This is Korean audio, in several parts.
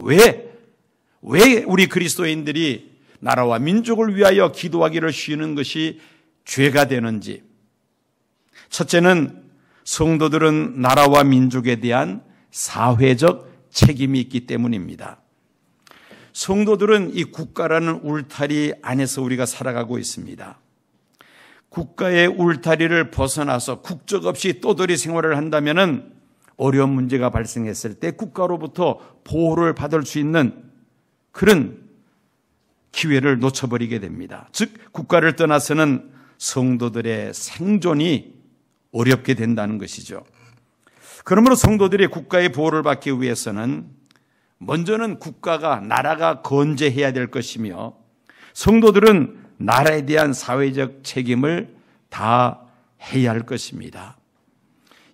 왜 우리 그리스도인들이 나라와 민족을 위하여 기도하기를 쉬는 것이 죄가 되는지. 첫째는 성도들은 나라와 민족에 대한 사회적 책임이 있기 때문입니다. 성도들은 이 국가라는 울타리 안에서 우리가 살아가고 있습니다. 국가의 울타리를 벗어나서 국적 없이 떠돌이 생활을 한다면 어려운 문제가 발생했을 때 국가로부터 보호를 받을 수 있는 그런 기회를 놓쳐버리게 됩니다. 즉 국가를 떠나서는 성도들의 생존이 어렵게 된다는 것이죠. 그러므로 성도들이 국가의 보호를 받기 위해서는 먼저는 나라가 건재해야 될 것이며 성도들은 나라에 대한 사회적 책임을 다 해야 할 것입니다.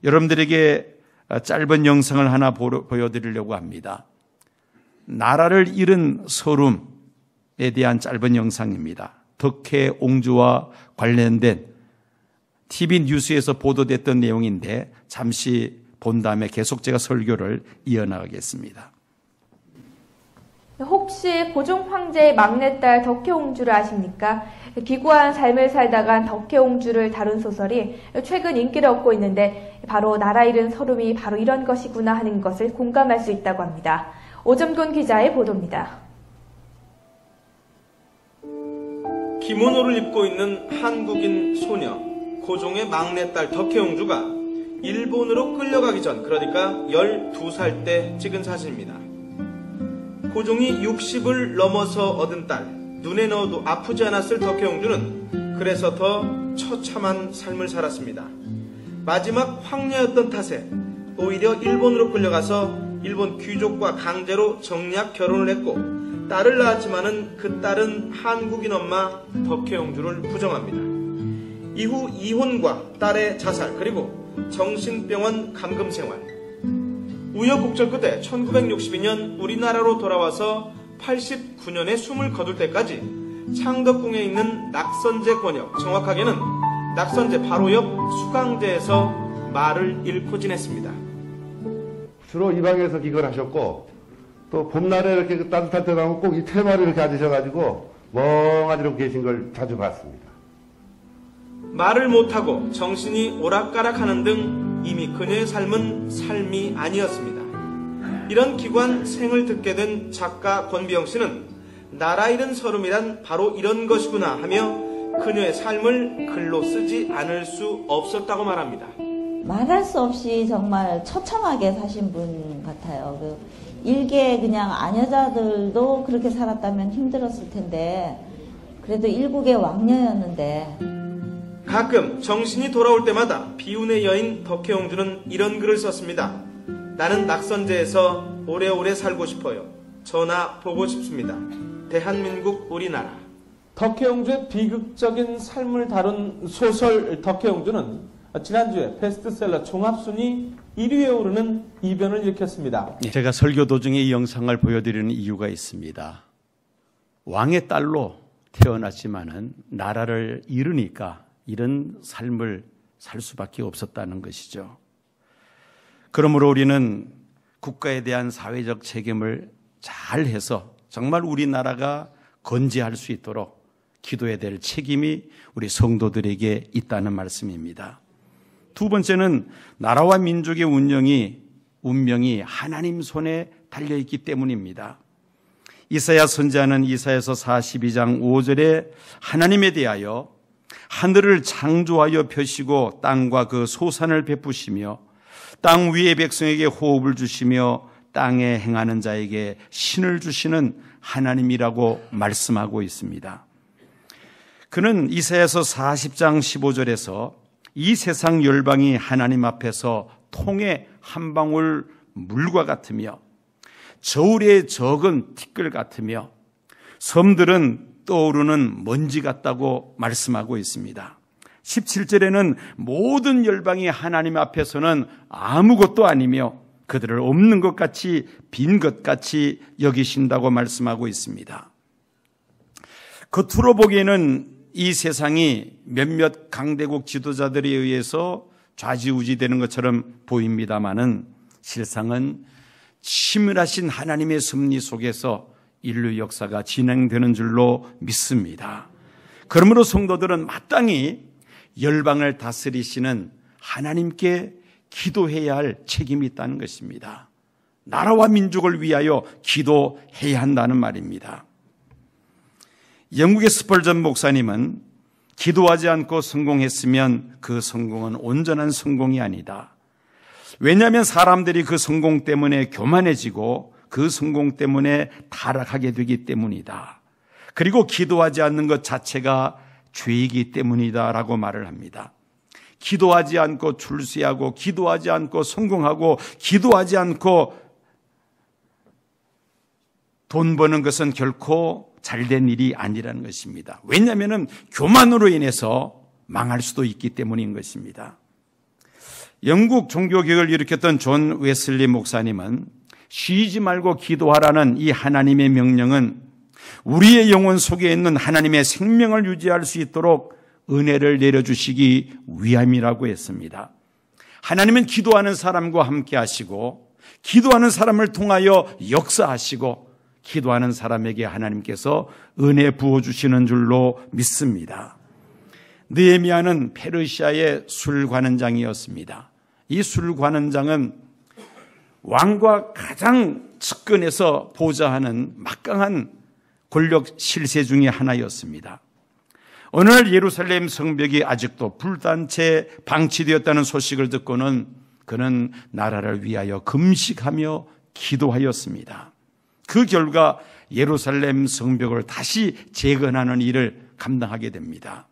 여러분들에게 짧은 영상을 하나 보여드리려고 합니다. 나라를 잃은 서름에 대한 짧은 영상입니다. 덕혜 옹주와 관련된 TV 뉴스에서 보도됐던 내용인데 잠시 본 다음에 계속 제가 설교를 이어나가겠습니다. 혹시 고종 황제의 막내딸 덕혜옹주를 아십니까? 기구한 삶을 살다간 덕혜옹주를 다룬 소설이 최근 인기를 얻고 있는데 바로 나라 잃은 서름이 바로 이런 것이구나 하는 것을 공감할 수 있다고 합니다. 오점곤 기자의 보도입니다. 기모노를 입고 있는 한국인 소녀 고종의 막내딸 덕혜옹주가 일본으로 끌려가기 전, 그러니까 12살 때 찍은 사진입니다. 고종이 60을 넘어서 얻은 딸, 눈에 넣어도 아프지 않았을 덕혜옹주는 그래서 더 처참한 삶을 살았습니다. 마지막 황녀였던 탓에 오히려 일본으로 끌려가서 일본 귀족과 강제로 정략 결혼을 했고 딸을 낳았지만은 그 딸은 한국인 엄마 덕혜옹주를 부정합니다. 이후 이혼과 딸의 자살, 그리고 정신병원 감금 생활. 우여곡절 끝에 1962년 우리나라로 돌아와서 89년에 숨을 거둘 때까지 창덕궁에 있는 낙선제 권역, 정확하게는 낙선제 바로 옆 수강제에서 말을 잃고 지냈습니다. 주로 이 방에서 기거를 하셨고 또 봄날에 이렇게 따뜻할 때 가면 꼭 이 테마를 이렇게 앉으셔가지고 멍하니 이렇게 계신 걸 자주 봤습니다. 말을 못하고 정신이 오락가락하는 등 이미 그녀의 삶은 삶이 아니었습니다. 이런 기관 생을 듣게 된 작가 권비영 씨는 나라 잃은 서름이란 바로 이런 것이구나 하며 그녀의 삶을 글로 쓰지 않을 수 없었다고 말합니다. 말할 수 없이 정말 처참하게 사신 분 같아요. 일개 그냥 아녀자들도 그렇게 살았다면 힘들었을 텐데 그래도 일국의 왕녀였는데. 가끔 정신이 돌아올 때마다 비운의 여인 덕혜옹주는 이런 글을 썼습니다. 나는 낙선제에서 오래오래 살고 싶어요. 전화 보고 싶습니다. 대한민국 우리나라. 덕혜옹주의 비극적인 삶을 다룬 소설 덕혜옹주는 지난주에 베스트셀러 종합순위 1위에 오르는 이변을 일으켰습니다. 제가 설교 도중에 이 영상을 보여드리는 이유가 있습니다. 왕의 딸로 태어났지만은 나라를 잃으니까 이런 삶을 살 수밖에 없었다는 것이죠. 그러므로 우리는 국가에 대한 사회적 책임을 잘 해서 정말 우리나라가 건재할 수 있도록 기도해야 될 책임이 우리 성도들에게 있다는 말씀입니다. 두 번째는 나라와 민족의 운명이 하나님 손에 달려있기 때문입니다. 이사야 선지자는 이사야서 42장 5절에 하나님에 대하여 하늘을 창조하여 펴시고 땅과 그 소산을 베푸시며 땅 위의 백성에게 호흡을 주시며 땅에 행하는 자에게 신을 주시는 하나님이라고 말씀하고 있습니다. 그는 이사야서 40장 15절에서 이 세상 열방이 하나님 앞에서 통의 한 방울 물과 같으며 저울에 적은 티끌 같으며 섬들은 떠오르는 먼지 같다고 말씀하고 있습니다. 17절에는 모든 열방이 하나님 앞에서는 아무것도 아니며 그들을 없는 것 같이 빈 것 같이 여기신다고 말씀하고 있습니다. 겉으로 보기에는 이 세상이 몇몇 강대국 지도자들에 의해서 좌지우지되는 것처럼 보입니다마는 실상은 치밀하신 하나님의 섭리 속에서 인류 역사가 진행되는 줄로 믿습니다. 그러므로 성도들은 마땅히 열방을 다스리시는 하나님께 기도해야 할 책임이 있다는 것입니다. 나라와 민족을 위하여 기도해야 한다는 말입니다. 영국의 스펄전 목사님은 기도하지 않고 성공했으면 그 성공은 온전한 성공이 아니다. 왜냐하면 사람들이 그 성공 때문에 교만해지고 그 성공 때문에 타락하게 되기 때문이다. 그리고 기도하지 않는 것 자체가 죄이기 때문이다 라고 말을 합니다. 기도하지 않고 출세하고 기도하지 않고 성공하고 기도하지 않고 돈 버는 것은 결코 잘된 일이 아니라는 것입니다. 왜냐하면 교만으로 인해서 망할 수도 있기 때문인 것입니다. 영국 종교개혁을 일으켰던 존 웨슬리 목사님은 쉬지 말고 기도하라는 이 하나님의 명령은 우리의 영혼 속에 있는 하나님의 생명을 유지할 수 있도록 은혜를 내려주시기 위함이라고 했습니다. 하나님은 기도하는 사람과 함께 하시고 기도하는 사람을 통하여 역사하시고 기도하는 사람에게 하나님께서 은혜 부어주시는 줄로 믿습니다. 느헤미야는 페르시아의 술관원장이었습니다. 이 술관원장은 왕과 가장 측근에서 보좌하는 막강한 권력 실세 중에 하나였습니다. 어느 날 예루살렘 성벽이 아직도 불탄 채 방치되었다는 소식을 듣고는 그는 나라를 위하여 금식하며 기도하였습니다. 그 결과 예루살렘 성벽을 다시 재건하는 일을 감당하게 됩니다.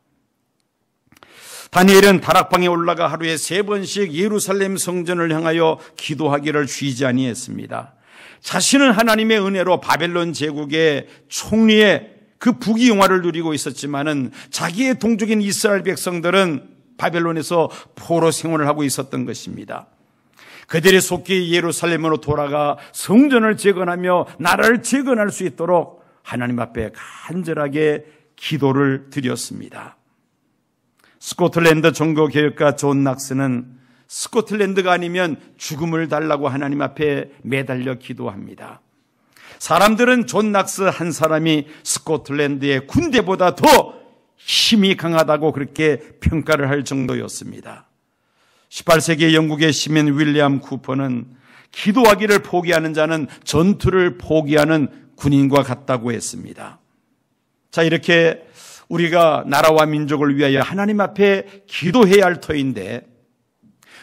다니엘은 다락방에 올라가 하루에 3번씩 예루살렘 성전을 향하여 기도하기를 쉬지 아니했습니다. 자신은 하나님의 은혜로 바벨론 제국의 총리의 그 부귀영화를 누리고 있었지만은 자기의 동족인 이스라엘 백성들은 바벨론에서 포로 생활을 하고 있었던 것입니다. 그들이 속히 예루살렘으로 돌아가 성전을 재건하며 나라를 재건할 수 있도록 하나님 앞에 간절하게 기도를 드렸습니다. 스코틀랜드 종교개혁가 존 낙스는 스코틀랜드가 아니면 죽음을 달라고 하나님 앞에 매달려 기도합니다. 사람들은 존 낙스 한 사람이 스코틀랜드의 군대보다 더 힘이 강하다고 그렇게 평가를 할 정도였습니다. 18세기 영국의 시민 윌리엄 쿠퍼는 기도하기를 포기하는 자는 전투를 포기하는 군인과 같다고 했습니다. 자, 이렇게 우리가 나라와 민족을 위하여 하나님 앞에 기도해야 할 터인데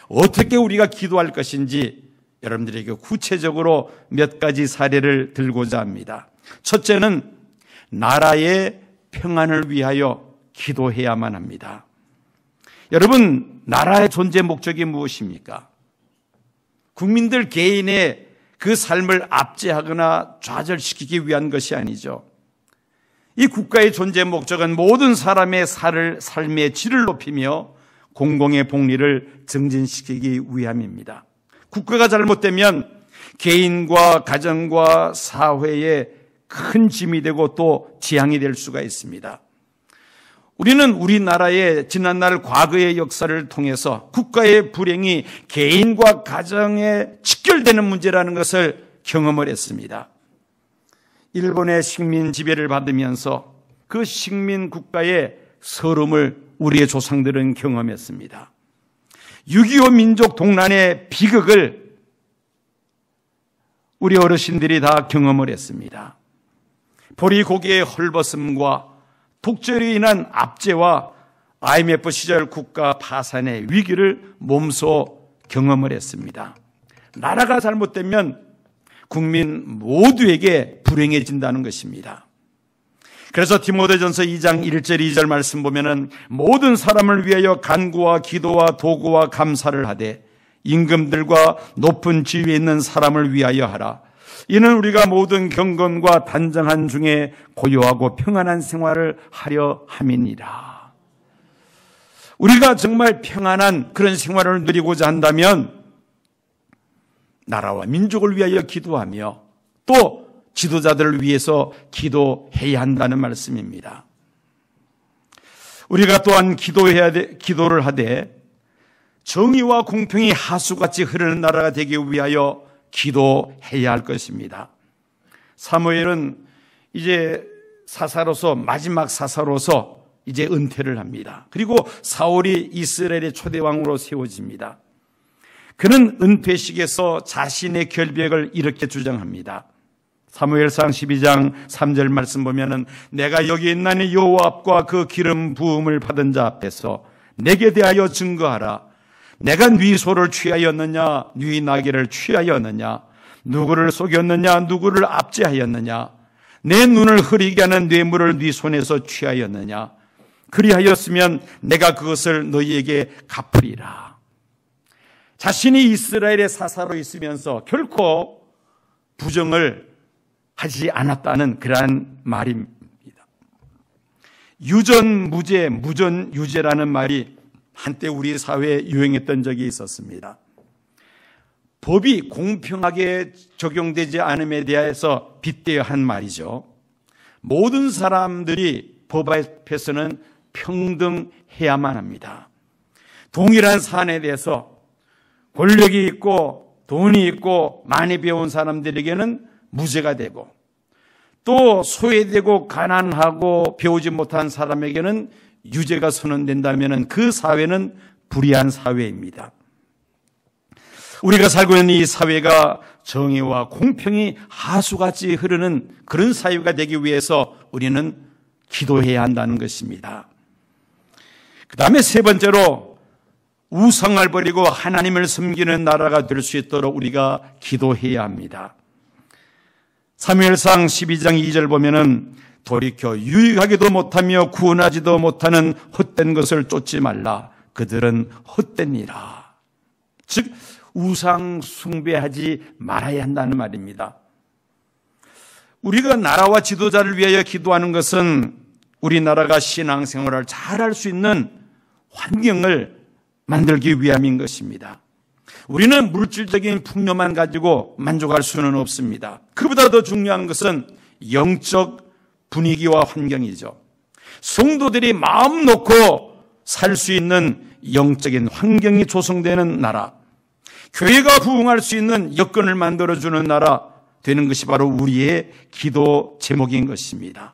어떻게 우리가 기도할 것인지 여러분들에게 구체적으로 몇 가지 사례를 들고자 합니다. 첫째는 나라의 평안을 위하여 기도해야만 합니다. 여러분, 나라의 존재 목적이 무엇입니까? 국민들 개인의 그 삶을 압제하거나 좌절시키기 위한 것이 아니죠. 이 국가의 존재 목적은 모든 사람의 삶의 질을 높이며 공공의 복리를 증진시키기 위함입니다. 국가가 잘못되면 개인과 가정과 사회에 큰 짐이 되고 또 재앙이 될 수가 있습니다. 우리는 우리나라의 지난날 과거의 역사를 통해서 국가의 불행이 개인과 가정에 직결되는 문제라는 것을 경험을 했습니다. 일본의 식민 지배를 받으면서 그 식민 국가의 서름을 우리의 조상들은 경험했습니다. 6.25 민족 동란의 비극을 우리 어르신들이 다 경험을 했습니다. 보리고개의 헐벗음과 독재로 인한 압제와 IMF 시절 국가 파산의 위기를 몸소 경험을 했습니다. 나라가 잘못되면 국민 모두에게 불행해진다는 것입니다. 그래서 디모데전서 2장 1절 2절 말씀 보면은 모든 사람을 위하여 간구와 기도와 도구와 감사를 하되 임금들과 높은 지위에 있는 사람을 위하여 하라. 이는 우리가 모든 경건과 단정한 중에 고요하고 평안한 생활을 하려 함이니라. 우리가 정말 평안한 그런 생활을 누리고자 한다면 나라와 민족을 위하여 기도하며 또 지도자들을 위해서 기도해야 한다는 말씀입니다. 우리가 또한 기도를 하되 정의와 공평이 하수같이 흐르는 나라가 되기 위하여 기도해야 할 것입니다. 사무엘은 이제 사사로서 마지막 사사로서 이제 은퇴를 합니다. 그리고 사울이 이스라엘의 초대왕으로 세워집니다. 그는 은퇴식에서 자신의 결백을 이렇게 주장합니다. 사무엘상 12장 3절 말씀 보면은 내가 여기 있나니 여호와 앞과 그 기름 부음을 받은 자 앞에서 내게 대하여 증거하라. 내가 네 소를 취하였느냐 네 나귀를 취하였느냐 누구를 속였느냐 누구를 압제하였느냐 내 눈을 흐리게 하는 뇌물을 네 손에서 취하였느냐 그리하였으면 내가 그것을 너희에게 갚으리라. 자신이 이스라엘의 사사로 있으면서 결코 부정을 하지 않았다는 그러한 말입니다. 유전무죄, 무전유죄라는 말이 한때 우리 사회에 유행했던 적이 있었습니다. 법이 공평하게 적용되지 않음에 대해서 빗대어 한 말이죠. 모든 사람들이 법 앞에서는 평등해야만 합니다. 동일한 사안에 대해서 권력이 있고 돈이 있고 많이 배운 사람들에게는 무죄가 되고 또 소외되고 가난하고 배우지 못한 사람에게는 유죄가 선언된다면 그 사회는 불의한 사회입니다. 우리가 살고 있는 이 사회가 정의와 공평이 하수같이 흐르는 그런 사회가 되기 위해서 우리는 기도해야 한다는 것입니다. 그 다음에 세 번째로 우상을 버리고 하나님을 섬기는 나라가 될 수 있도록 우리가 기도해야 합니다. 사무엘상 12장 2절 보면은 돌이켜 유익하기도 못하며 구원하지도 못하는 헛된 것을 쫓지 말라. 그들은 헛되니라. 즉 우상 숭배하지 말아야 한다는 말입니다. 우리가 나라와 지도자를 위하여 기도하는 것은 우리나라가 신앙생활을 잘할 수 있는 환경을 만들기 위함인 것입니다. 우리는 물질적인 풍요만 가지고 만족할 수는 없습니다. 그보다 더 중요한 것은 영적 분위기와 환경이죠. 성도들이 마음 놓고 살 수 있는 영적인 환경이 조성되는 나라, 교회가 부흥할 수 있는 여건을 만들어주는 나라 되는 것이 바로 우리의 기도 제목인 것입니다.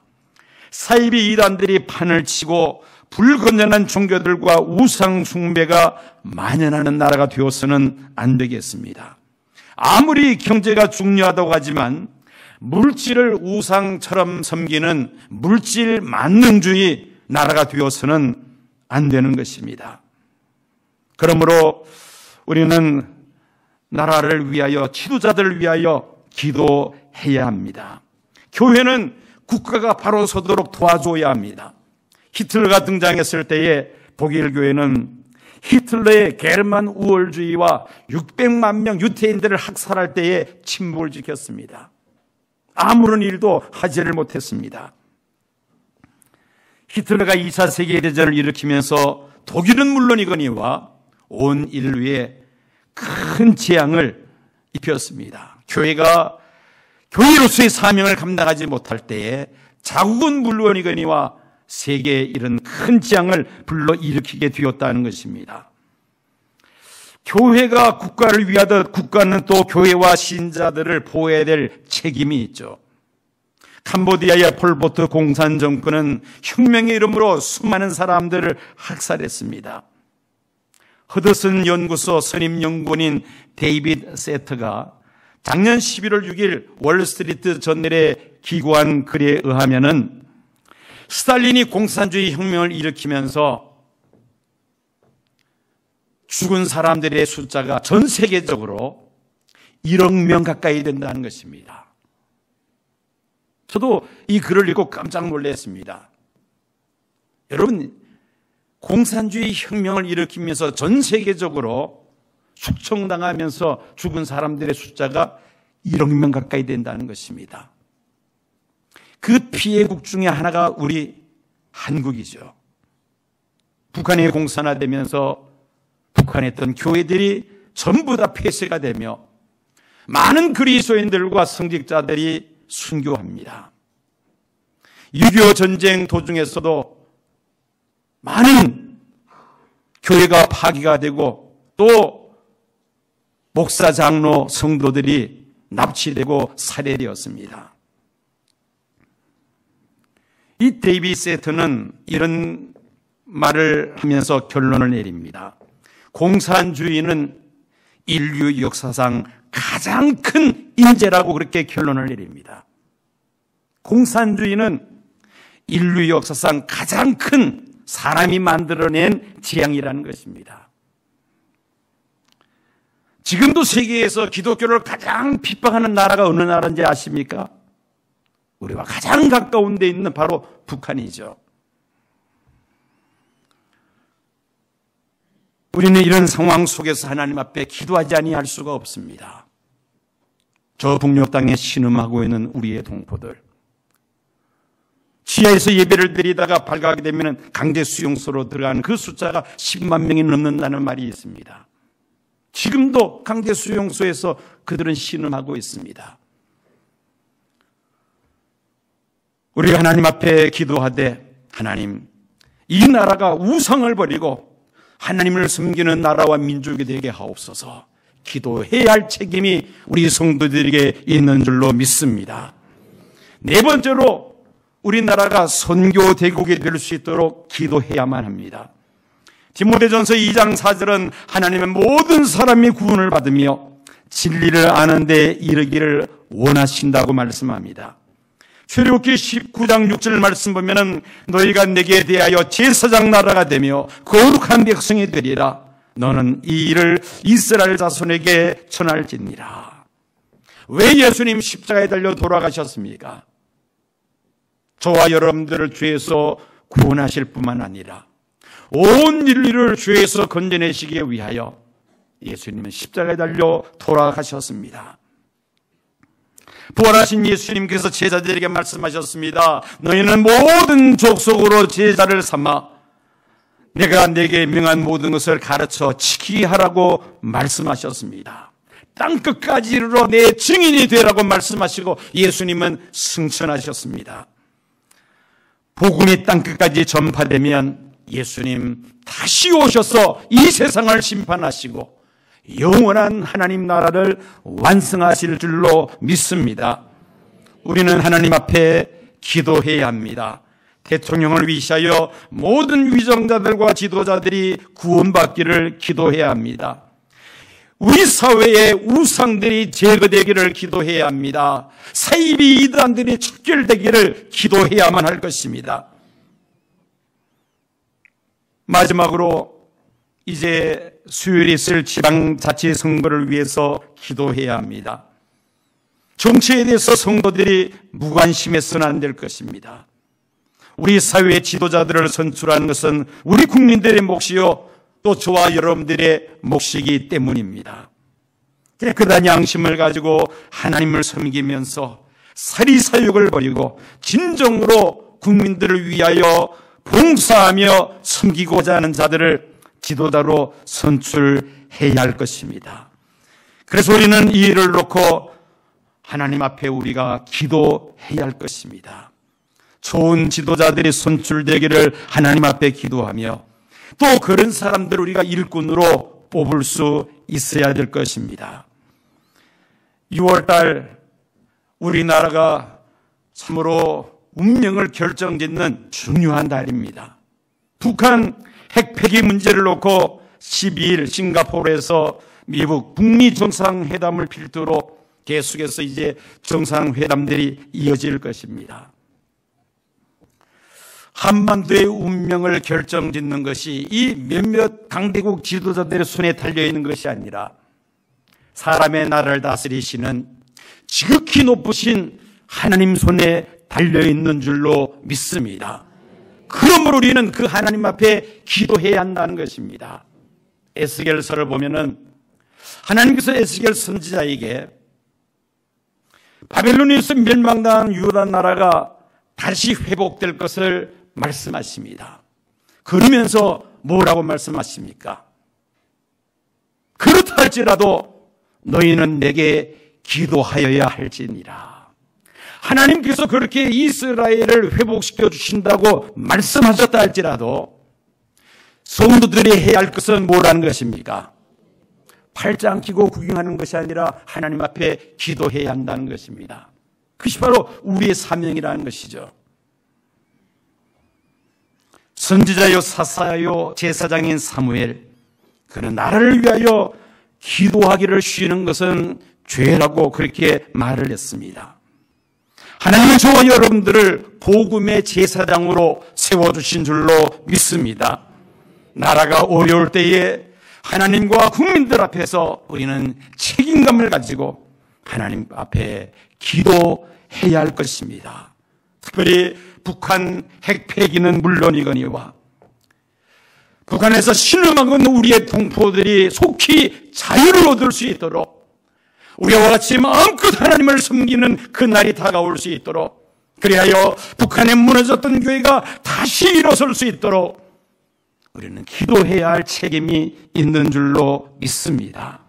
사이비 이단들이 판을 치고 불건전한 종교들과 우상 숭배가 만연하는 나라가 되어서는 안 되겠습니다. 아무리 경제가 중요하다고 하지만 물질을 우상처럼 섬기는 물질 만능주의 나라가 되어서는 안 되는 것입니다. 그러므로 우리는 나라를 위하여 지도자들을 위하여 기도해야 합니다. 교회는 국가가 바로 서도록 도와줘야 합니다. 히틀러가 등장했을 때에 독일 교회는 히틀러의 게르만 우월주의와 600만 명 유태인들을 학살할 때에 침묵을 지켰습니다. 아무런 일도 하지를 못했습니다. 히틀러가 2차 세계대전을 일으키면서 독일은 물론이거니와 온 인류에 큰 재앙을 입혔습니다. 교회가 교회로서의 사명을 감당하지 못할 때에 자국은 물론이거니와 세계에 이런 큰 재앙을 불러일으키게 되었다는 것입니다. 교회가 국가를 위하듯 국가는 또 교회와 신자들을 보호해야 될 책임이 있죠. 캄보디아의 폴포트 공산 정권은 혁명의 이름으로 수많은 사람들을 학살했습니다. 허드슨 연구소 선임 연구원인 데이비드 세터가 작년 11월 6일 월스트리트 저널에 기고한 글에 의하면은 스탈린이 공산주의 혁명을 일으키면서 죽은 사람들의 숫자가 전 세계적으로 1억 명 가까이 된다는 것입니다. 저도 이 글을 읽고 깜짝 놀랐습니다. 여러분, 공산주의 혁명을 일으키면서 전 세계적으로 숙청당하면서 죽은 사람들의 숫자가 1억 명 가까이 된다는 것입니다. 그 피해국 중에 하나가 우리 한국이죠. 북한이 공산화되면서 북한에 있던 교회들이 전부 다 폐쇄가 되며 많은 그리스도인들과 성직자들이 순교합니다. 6.25 전쟁 도중에서도 많은 교회가 파괴가 되고 또 목사, 장로, 성도들이 납치되고 살해되었습니다. 이 데이비 세터는 이런 말을 하면서 결론을 내립니다. 공산주의는 인류 역사상 가장 큰 인재라고 그렇게 결론을 내립니다. 공산주의는 인류 역사상 가장 큰 사람이 만들어낸 재앙이라는 것입니다. 지금도 세계에서 기독교를 가장 핍박하는 나라가 어느 나라인지 아십니까? 우리와 가장 가까운 데 있는 바로 북한이죠. 우리는 이런 상황 속에서 하나님 앞에 기도하지 아니할 수가 없습니다. 저 북녘 땅에 신음하고 있는 우리의 동포들, 지하에서 예배를 드리다가 발각하게 되면 강제 수용소로 들어가는 그 숫자가 10만 명이 넘는다는 말이 있습니다. 지금도 강제 수용소에서 그들은 신음하고 있습니다. 우리가 하나님 앞에 기도하되, 하나님, 이 나라가 우상을 버리고 하나님을 섬기는 나라와 민족이 되게 하옵소서. 기도해야 할 책임이 우리 성도들에게 있는 줄로 믿습니다. 네 번째로 우리나라가 선교 대국이 될 수 있도록 기도해야만 합니다. 디모데전서 2장 4절은 하나님은 모든 사람이 구원을 받으며 진리를 아는 데 이르기를 원하신다고 말씀합니다. 출애굽기 19장 6절 말씀 보면은 너희가 내게 대하여 제사장 나라가 되며 거룩한 백성이 되리라. 너는 이 일을 이스라엘 자손에게 전할지니라. 왜 예수님 십자가에 달려 돌아가셨습니까? 저와 여러분들을 죄에서 구원하실 뿐만 아니라 온 인류를 죄에서 건져내시기 위하여 예수님은 십자가에 달려 돌아가셨습니다. 부활하신 예수님께서 제자들에게 말씀하셨습니다. 너희는 모든 족속으로 제자를 삼아 내가 내게 명한 모든 것을 가르쳐 지키게 하라고 말씀하셨습니다. 땅끝까지 이르러 내 증인이 되라고 말씀하시고 예수님은 승천하셨습니다. 복음이 땅끝까지 전파되면 예수님 다시 오셔서 이 세상을 심판하시고 영원한 하나님 나라를 완성하실 줄로 믿습니다. 우리는 하나님 앞에 기도해야 합니다. 대통령을 위시하여 모든 위정자들과 지도자들이 구원받기를 기도해야 합니다. 우리 사회의 우상들이 제거되기를 기도해야 합니다. 사이비 이단들이 척결되기를 기도해야만 할 것입니다. 마지막으로 이제 수요일에 있을 지방자치선거를 위해서 기도해야 합니다. 정치에 대해서 성도들이 무관심해서는 안 될 것입니다. 우리 사회의 지도자들을 선출하는 것은 우리 국민들의 몫이요 또 저와 여러분들의 몫이기 때문입니다. 깨끗한 양심을 가지고 하나님을 섬기면서 사리사욕을 버리고 진정으로 국민들을 위하여 봉사하며 섬기고자 하는 자들을 지도자로 선출해야 할 것입니다. 그래서 우리는 이 일을 놓고 하나님 앞에 우리가 기도해야 할 것입니다. 좋은 지도자들이 선출되기를 하나님 앞에 기도하며 또 그런 사람들을 우리가 일꾼으로 뽑을 수 있어야 될 것입니다. 6월달 우리나라가 참으로 운명을 결정짓는 중요한 달입니다. 북한 핵폐기 문제를 놓고 12일 싱가포르에서 미국 북미 정상회담을 필두로 계속해서 이제 정상회담들이 이어질 것입니다. 한반도의 운명을 결정짓는 것이 이 몇몇 강대국 지도자들의 손에 달려있는 것이 아니라 사람의 나라를 다스리시는 지극히 높으신 하나님 손에 달려있는 줄로 믿습니다. 그러므로 우리는 그 하나님 앞에 기도해야 한다는 것입니다. 에스겔서를 보면은 하나님께서 에스겔 선지자에게 바벨론에서 멸망당한 유다 나라가 다시 회복될 것을 말씀하십니다. 그러면서 뭐라고 말씀하십니까? 그렇다 할지라도 너희는 내게 기도하여야 할지니라. 하나님께서 그렇게 이스라엘을 회복시켜 주신다고 말씀하셨다 할지라도 성도들이 해야 할 것은 뭐라는 것입니까? 팔짱 끼고 구경하는 것이 아니라 하나님 앞에 기도해야 한다는 것입니다. 그것이 바로 우리의 사명이라는 것이죠. 선지자요 사사요 제사장인 사무엘, 그는 나라를 위하여 기도하기를 쉬는 것은 죄라고 그렇게 말을 했습니다. 하나님은 저와 여러분들을 복음의 제사장으로 세워주신 줄로 믿습니다. 나라가 어려울 때에 하나님과 국민들 앞에서 우리는 책임감을 가지고 하나님 앞에 기도해야 할 것입니다. 특별히 북한 핵 폐기는 물론이거니와 북한에서 신음하는 우리의 동포들이 속히 자유를 얻을 수 있도록, 우리와 같이 마음껏 하나님을 섬기는 그 날이 다가올 수 있도록, 그리하여 북한에 무너졌던 교회가 다시 일어설 수 있도록 우리는 기도해야 할 책임이 있는 줄로 믿습니다.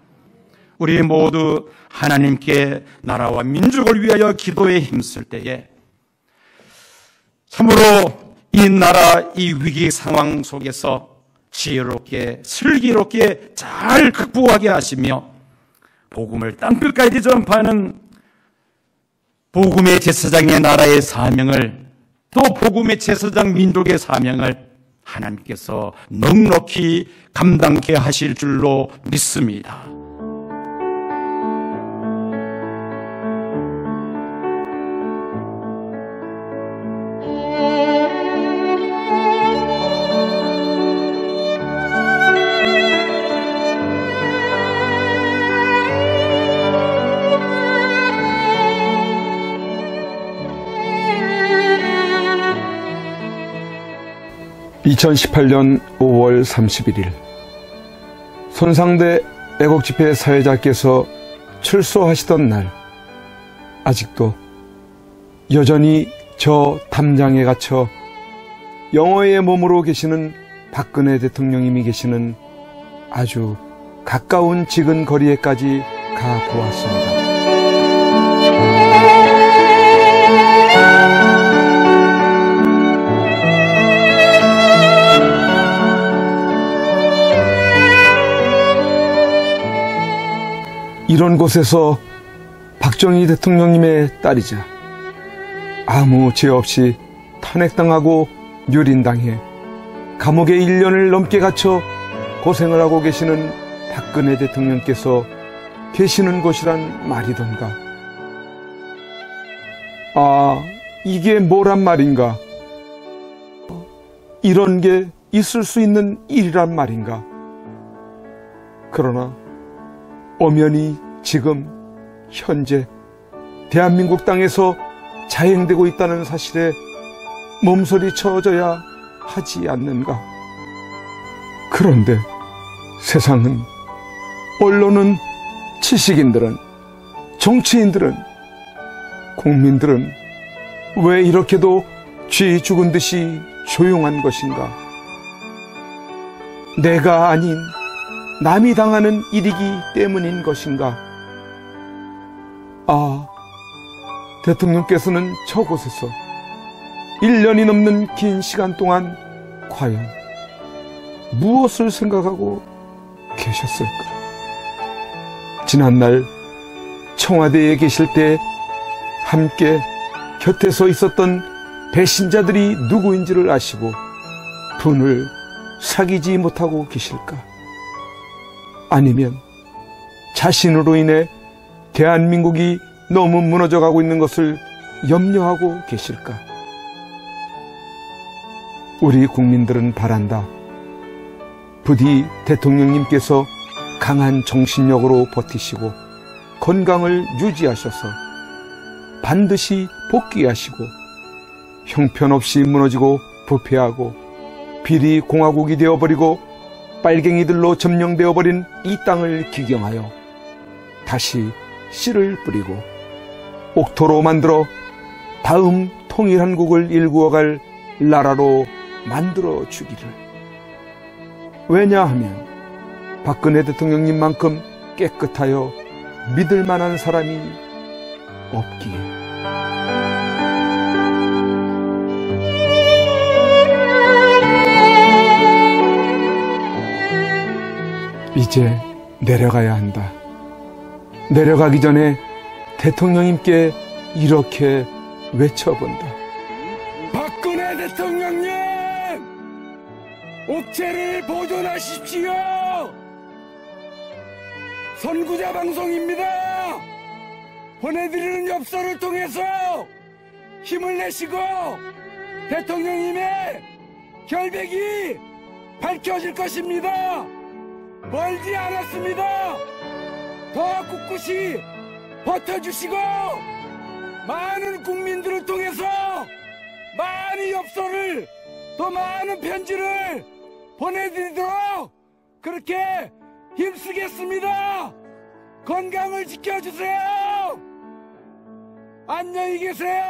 우리 모두 하나님께 나라와 민족을 위하여 기도에 힘쓸 때에 참으로 이 나라 이 위기 상황 속에서 지혜롭게 슬기롭게 잘 극복하게 하시며 복음을 땅끝까지 전파하는 복음의 제사장의 나라의 사명을, 또 복음의 제사장 민족의 사명을 하나님께서 넉넉히 감당케 하실 줄로 믿습니다. (2018년 5월 31일) 손상대 애국집회 사회자께서 출소하시던 날, 아직도 여전히 저 담장에 갇혀 영어의 몸으로 계시는 박근혜 대통령님이 계시는 아주 가까운 지근 거리에까지 가보았습니다. 이런 곳에서 박정희 대통령님의 딸이자 아무 죄 없이 탄핵당하고 유린당해 감옥에 1년을 넘게 갇혀 고생을 하고 계시는 박근혜 대통령께서 계시는 곳이란 말이던가. 아, 이게 뭐란 말인가? 이런 게 있을 수 있는 일이란 말인가? 그러나 엄연히 지금 현재 대한민국 땅에서 자행되고 있다는 사실에 몸서리 쳐줘야 하지 않는가? 그런데 세상은, 언론은, 지식인들은, 정치인들은, 국민들은 왜 이렇게도 쥐 죽은 듯이 조용한 것인가? 내가 아닌 남이 당하는 일이기 때문인 것인가? 아, 대통령께서는 저곳에서 1년이 넘는 긴 시간 동안 과연 무엇을 생각하고 계셨을까? 지난날 청와대에 계실 때 함께 곁에 서 있었던 배신자들이 누구인지를 아시고 분을 사귀지 못하고 계실까? 아니면 자신으로 인해 대한민국이 너무 무너져가고 있는 것을 염려하고 계실까? 우리 국민들은 바란다. 부디 대통령님께서 강한 정신력으로 버티시고 건강을 유지하셔서 반드시 복귀하시고 형편없이 무너지고 부패하고 비리 공화국이 되어버리고 빨갱이들로 점령되어버린 이 땅을 기경하여 다시 씨를 뿌리고 옥토로 만들어 다음 통일한국을 일구어갈 나라로 만들어 주기를. 왜냐하면 박근혜 대통령님만큼 깨끗하여 믿을 만한 사람이 없기에. 이제 내려가야 한다. 내려가기 전에 대통령님께 이렇게 외쳐본다. 박근혜 대통령님! 옥체를 보존하십시오! 선구자 방송입니다! 보내드리는 엽서를 통해서 힘을 내시고 대통령님의 결백이 밝혀질 것입니다. 멀지 않았습니다. 더 꿋꿋이 버텨주시고 많은 국민들을 통해서 많은 엽서를 더 많은 편지를 보내드리도록 그렇게 힘쓰겠습니다. 건강을 지켜주세요. 안녕히 계세요.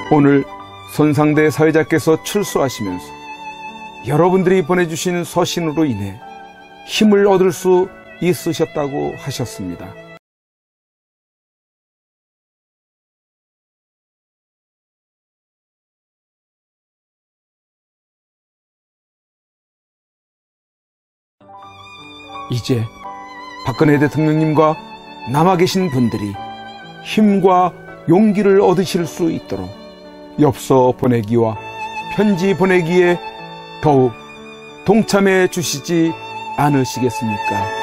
오늘 손상대 사회자께서 출소하시면서 여러분들이 보내주신 서신으로 인해 힘을 얻을 수 있으셨다고 하셨습니다. 이제 박근혜 대통령님과 남아 계신 분들이 힘과 용기를 얻으실 수 있도록 엽서 보내기와 편지 보내기에 더욱 동참해 주시지 않으시겠습니까?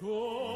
Go